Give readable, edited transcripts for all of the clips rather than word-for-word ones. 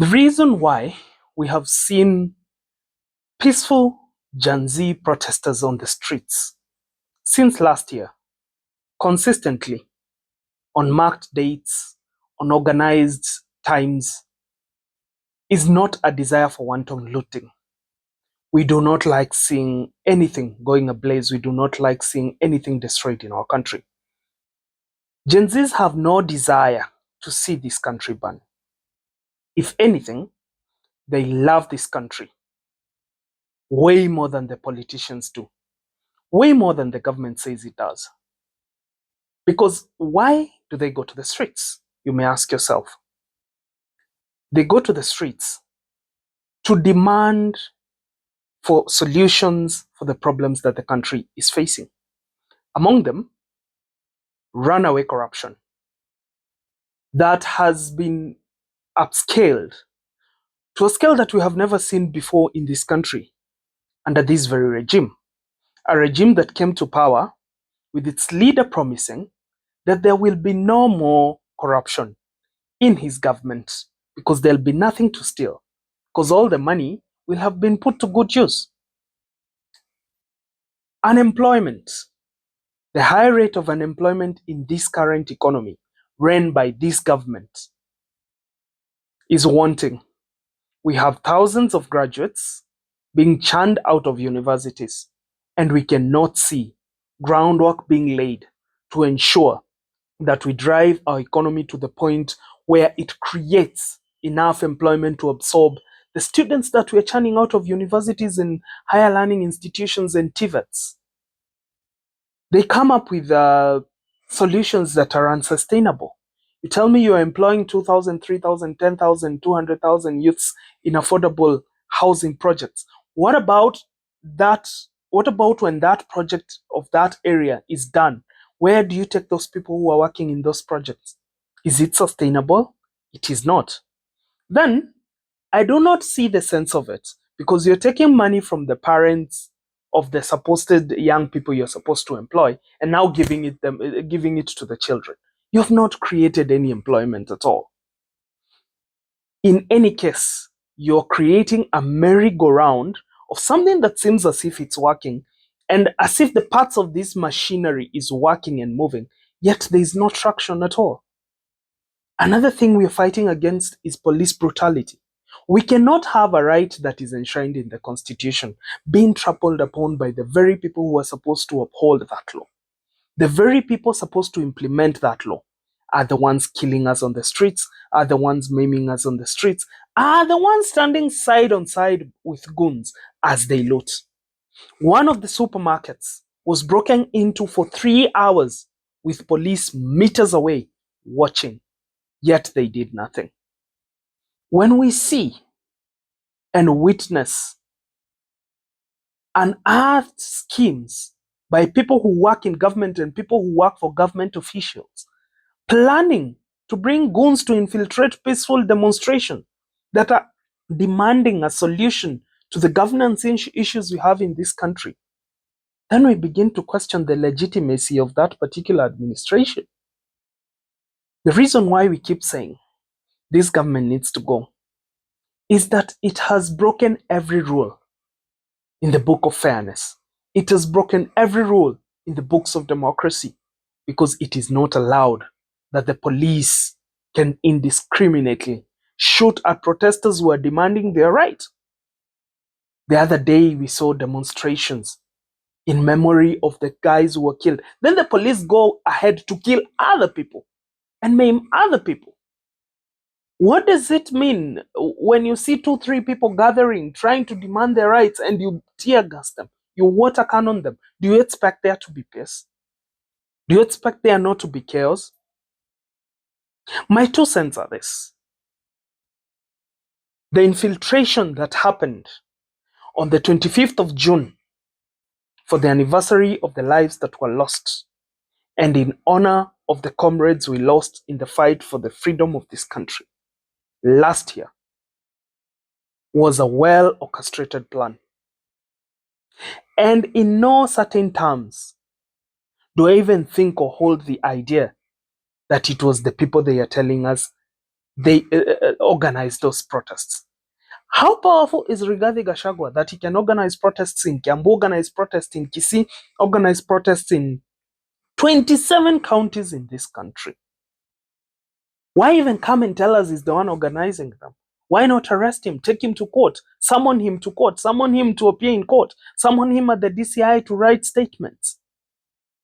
The reason why we have seen peaceful Gen Z protesters on the streets since last year, consistently, on marked dates, on organized times, is not a desire for wanton looting. We do not like seeing anything going ablaze. We do not like seeing anything destroyed in our country. Gen Zs have no desire to see this country burn. If anything, they love this country way more than the politicians do, way more than the government says it does. Because why do they go to the streets? You may ask yourself. They go to the streets to demand for solutions for the problems that the country is facing. Among them, runaway corruption that has been upscaled to a scale that we have never seen before in this country under this very regime. A regime that came to power with its leader promising that there will be no more corruption in his government because there'll be nothing to steal, because all the money will have been put to good use. Unemployment, the high rate of unemployment in this current economy run by this government is wanting. We have thousands of graduates being churned out of universities, and we cannot see groundwork being laid to ensure that we drive our economy to the point where it creates enough employment to absorb the students that we're churning out of universities and higher learning institutions and TVETs. They come up with solutions that are unsustainable. You tell me you're employing 2,000, 3,000, 10,000, 200,000 youths in affordable housing projects. What about that? What about when that project of that area is done? Where do you take those people who are working in those projects? Is it sustainable? It is not. Then I do not see the sense of it, because you're taking money from the parents of the supposed young people you're supposed to employ and now giving it to the children. You have not created any employment at all. In any case, you're creating a merry-go-round of something that seems as if it's working, and as if the parts of this machinery is working and moving, yet there is no traction at all. Another thing we're fighting against is police brutality. We cannot have a right that is enshrined in the Constitution being trampled upon by the very people who are supposed to uphold that law. The very people supposed to implement that law are the ones killing us on the streets, are the ones maiming us on the streets, are the ones standing side on side with goons as they loot. One of the supermarkets was broken into for 3 hours with police meters away watching, yet they did nothing. When we see and witness unearthed schemes by people who work in government and people who work for government officials, planning to bring goons to infiltrate peaceful demonstrations that are demanding a solution to the governance issues we have in this country, then we begin to question the legitimacy of that particular administration. The reason why we keep saying this government needs to go is that it has broken every rule in the book of fairness. It has broken every rule in the books of democracy, because it is not allowed that the police can indiscriminately shoot at protesters who are demanding their right. The other day we saw demonstrations in memory of the guys who were killed. Then the police go ahead to kill other people and maim other people. What does it mean when you see 2-3 people gathering, trying to demand their rights, and you tear gas them, you water cannon them? Do you expect there to be peace? Do you expect there not to be chaos? My 2 cents are this. The infiltration that happened on the 25th of June for the anniversary of the lives that were lost, and in honor of the comrades we lost in the fight for the freedom of this country last year, was a well-orchestrated plan. And in no certain terms do I even think or hold the idea that it was the people they are telling us they organized those protests. How powerful is Rigathi Gachagua that he can organize protests in Kiambu, organize protests in Kisii, organize protests in 27 counties in this country? Why even come and tell us he's the one organizing them? Why not arrest him, take him to court, summon him to court, summon him to appear in court, summon him at the DCI to write statements?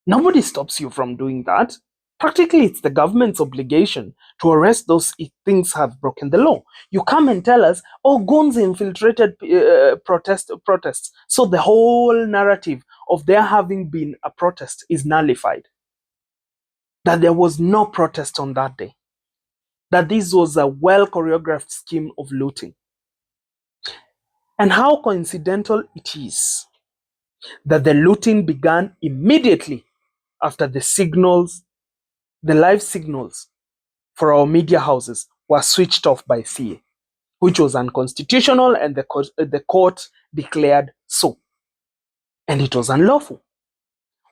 Nobody stops you from doing that. Practically, it's the government's obligation to arrest those if things have broken the law. You come and tell us, oh, goons infiltrated protests. So the whole narrative of there having been a protest is nullified. That there was no protest on that day. That this was a well-choreographed scheme of looting. And how coincidental it is that the looting began immediately after the signals, the live signals for our media houses were switched off by CA, which was unconstitutional, and the court declared so. And it was unlawful.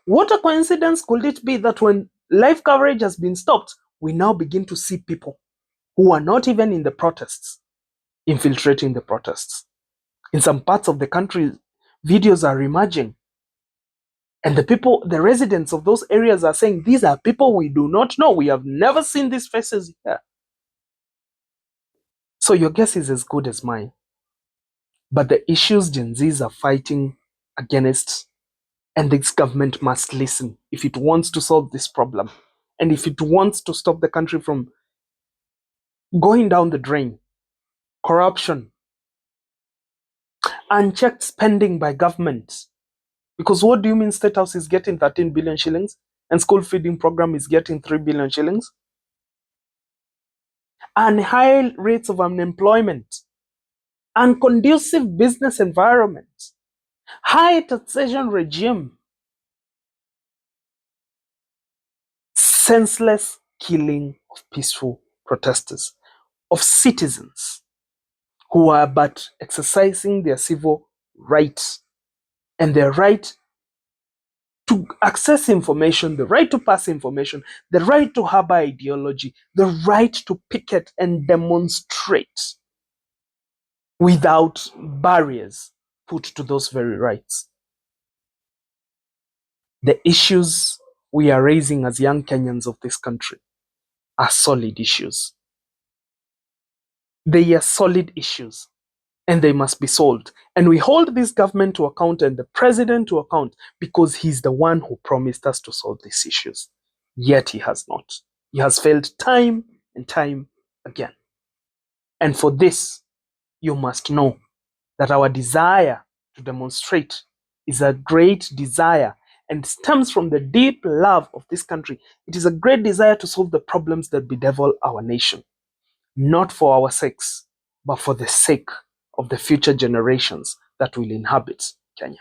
What a coincidence could it be that when live coverage has been stopped, we now begin to see people who are not even in the protests infiltrating the protests. In some parts of the country, videos are emerging. And the residents of those areas are saying, these are people we do not know. We have never seen these faces here. So your guess is as good as mine. But the issues Gen Zs are fighting against, and this government must listen if it wants to solve this problem. And if it wants to stop the country from going down the drain, corruption, unchecked spending by government. Because what do you mean State House is getting 13 billion shillings and school feeding program is getting 3 billion shillings? And high rates of unemployment, unconducive business environment, high taxation regime, senseless killing of peaceful protesters, of citizens who are but exercising their civil rights and their right to access information, the right to pass information, the right to harbor ideology, the right to picket and demonstrate without barriers put to those very rights. The issues we are raising as young Kenyans of this country are solid issues. They are solid issues, and they must be solved. And we hold this government to account and the president to account because he's the one who promised us to solve these issues. Yet he has not. He has failed time and time again. And for this, you must know that our desire to demonstrate is a great desire and stems from the deep love of this country. It is a great desire to solve the problems that bedevil our nation, not for our sakes, but for the sake of the future generations that will inhabit Kenya.